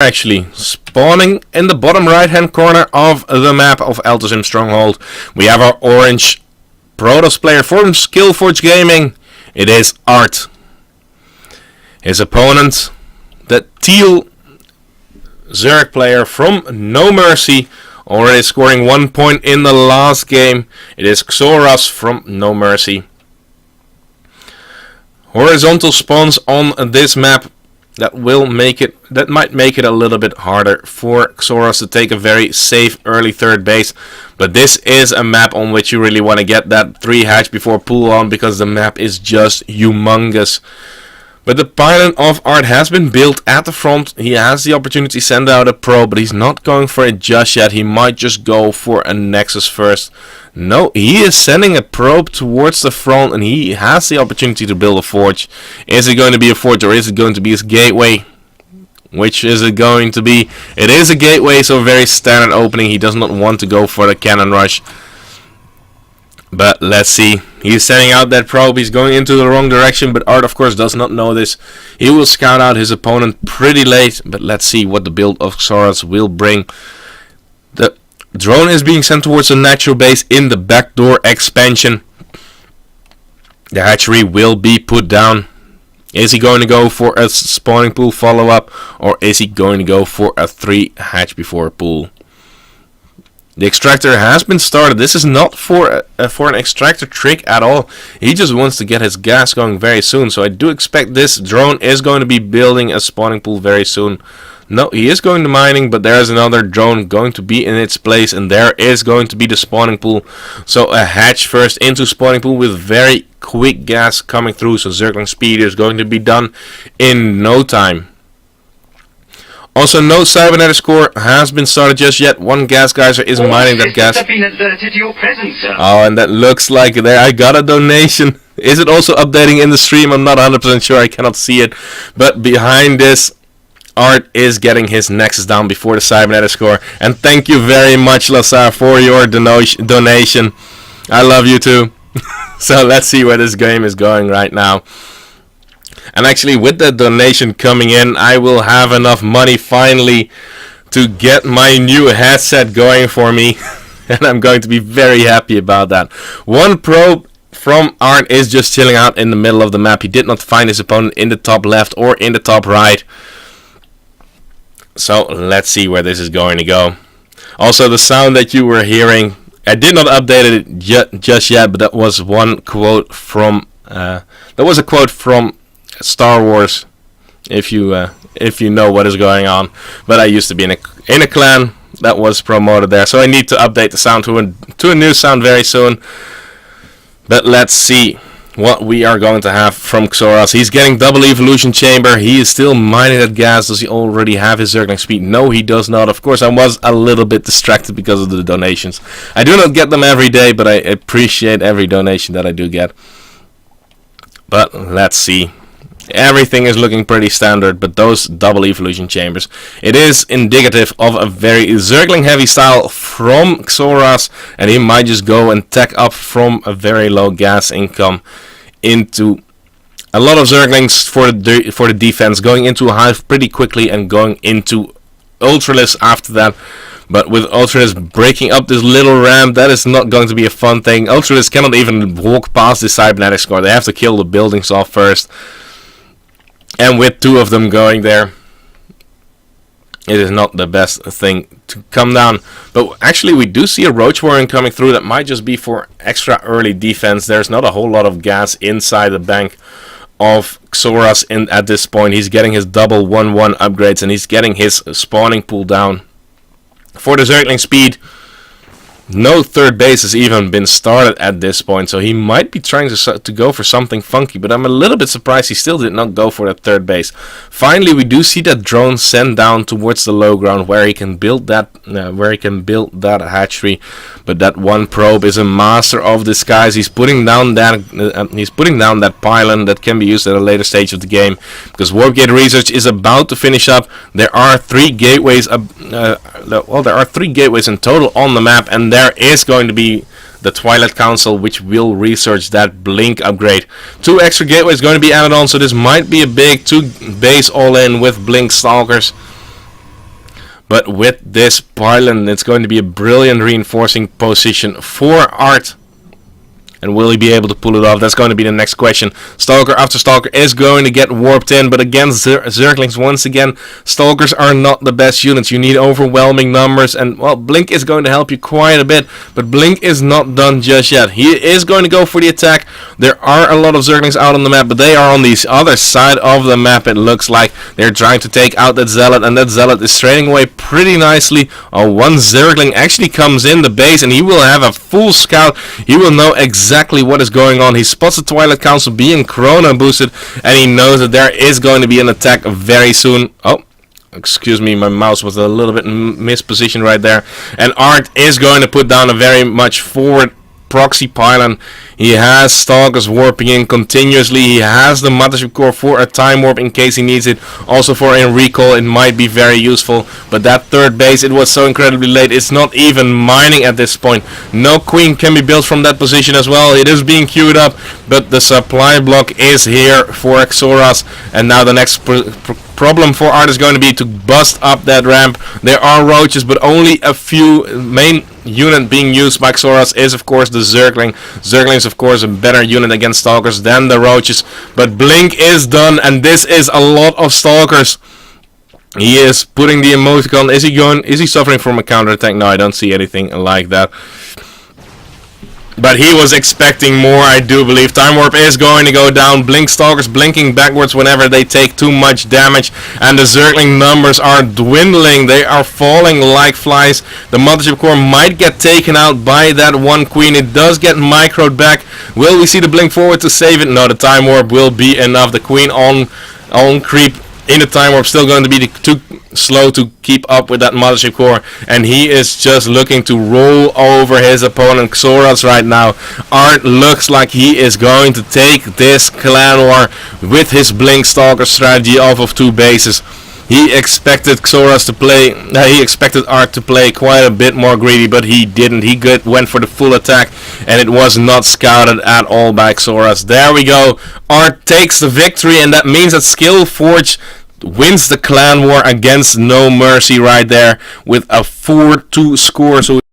Actually spawning in the bottom right hand corner of the map of Eltesim Stronghold. We have our orange Protoss player from SForge Gaming. It is Art. His opponent, the teal Zerg player from NoMercy, already scoring 1 point in the last game. It is Xoras from NoMercy. Horizontal spawns on this map that might make it a little bit harder for Xoras to take a very safe early third base. But this is a map on which you really want to get that 3 hatch before pool on, because the map is just humongous. But the pylon of Art has been built at the front. He has the opportunity to send out a probe, but he's not going for it just yet. He might just go for a Nexus first. No, he is sending a probe towards the front, and he has the opportunity to build a forge. Is it going to be a forge, or is it going to be his gateway? Which is it going to be? It is a gateway, so a very standard opening. He does not want to go for the cannon rush. But let's see. He's sending out that probe. He's going into the wrong direction, but Art of course does not know this. He will scout out his opponent pretty late, but let's see what the build of Xoras will bring. The drone is being sent towards a natural base in the backdoor expansion. The hatchery will be put down. Is he going to go for a spawning pool follow-up, or is he going to go for a 3 hatch before pool? The extractor has been started. This is not for an extractor trick at all. He just wants to get his gas going very soon. So I do expect this drone is going to be building a spawning pool very soon. No, he is going to mining, but there is another drone going to be in its place, and there is going to be the spawning pool. So a hatch first into spawning pool with very quick gas coming through. So Zergling speed is going to be done in no time. Also, no cybernetic core has been started just yet. One gas geyser is mining that gas. Oh, and that looks like there I got a donation. Is it also updating in the stream? I'm not 100% sure. I cannot see it. But behind this, Art is getting his Nexus down before the cybernetic core. And thank you very much, Lazar, for your donation. I love you too. So let's see where this game is going right now. And actually, with that donation coming in, I will have enough money finally to get my new headset going for me. And I'm going to be very happy about that. One probe from Art is just chilling out in the middle of the map. He did not find his opponent in the top left or in the top right. So let's see where this is going to go. Also, the sound that you were hearing, I did not update it just yet, but that was one quote from Star Wars, if you know what is going on. But I used to be in a clan that was promoted there, so I need to update the sound to a new sound very soon. But let's see what we are going to have from Xoras. He's getting double evolution chamber. He is still mining that gas. Does he already have his Zergling speed? No, he does not. Of course, I was a little bit distracted because of the donations. I do not get them every day, but I appreciate every donation that I do get. But let's see. Everything is looking pretty standard, but those double evolution chambers, it is indicative of a very Zergling heavy style from Xoras, and he might just go and tech up from a very low gas income into a lot of Zerglings for the defense, going into a hive pretty quickly and going into Ultralis after that. But with Ultralis breaking up this little ramp, that is not going to be a fun thing. Ultralis cannot even walk past the cybernetic core. They have to kill the buildings off first. And with 2 of them going there, it is not the best thing to come down. But actually, we do see a Roach Warren coming through. That might just be for extra early defense. There's not a whole lot of gas inside the bank of Xoras at this point. He's getting his double 1-1 upgrades, and he's getting his spawning pool down. For the Zergling speed, no third base has even been started at this point, so he might be trying to go for something funky, but I'm a little bit surprised he still did not go for that third base. Finally, we do see that drone sent down towards the low ground where he can build that hatchery. But that one probe is a master of disguise. He's putting down that pylon that can be used at a later stage of the game, because Warp Gate research is about to finish up. There are 3 gateways. There are 3 gateways in total on the map, and there is going to be the Twilight Council, which will research that blink upgrade. 2 extra gateways going to be added on, so this might be a big 2 base all-in with blink stalkers. But with this pylon, it's going to be a brilliant reinforcing position for Art. And will he be able to pull it off? That's going to be the next question. Stalker after Stalker is going to get warped in, but against Zerglings, once again, Stalkers are not the best units. You need overwhelming numbers, and, well, Blink is going to help you quite a bit, but Blink is not done just yet. He is going to go for the attack. There are a lot of Zerglings out on the map, but they are on the other side of the map, it looks like. They're trying to take out that Zealot, and that Zealot is trading away pretty nicely. One Zergling actually comes in the base, and he will have a full scout. He will know exactly what is going on. He spots the Twilight Council being Chrono boosted, and he knows that there is going to be an attack very soon. Oh, excuse me, my mouse was a little bit mispositioned right there. And Art is going to put down a very much forward proxy pylon. He has Stalkers warping in continuously. He has the Mothership Core for a time warp in case he needs it. Also for a recall, it might be very useful. But that third base, it was so incredibly late. It's not even mining at this point. No Queen can be built from that position as well. It is being queued up, but the supply block is here for Xoras. And now the next problem for Art is going to be to bust up that ramp. There are roaches, but only a few. Main unit being used by Xoras is of course the Zergling. Zergling's of course a better unit against Stalkers than the roaches, but Blink is done, and this is a lot of Stalkers. He is putting the emoticon. Is he suffering from a counterattack? No, I don't see anything like that. But he was expecting more, I do believe. Time Warp is going to go down. Blink Stalkers blinking backwards whenever they take too much damage. And the Zergling numbers are dwindling. They are falling like flies. The Mothership Core might get taken out by that one Queen. It does get microed back. Will we see the Blink forward to save it? No, the Time Warp will be enough. The Queen on creep in the Time Warp still going to be too slow to keep up with that Mothership Core, and he is just looking to roll over his opponent Xoras right now. Art looks like he is going to take this clan war with his Blink Stalker strategy off of 2 bases. He expected Xoras to play. He expected Art to play quite a bit more greedy, but he didn't. He went for the full attack, and it was not scouted at all by Xoras. There we go. Art takes the victory, and that means that SForge wins the clan war against NoMercy right there with a 4-2 score. So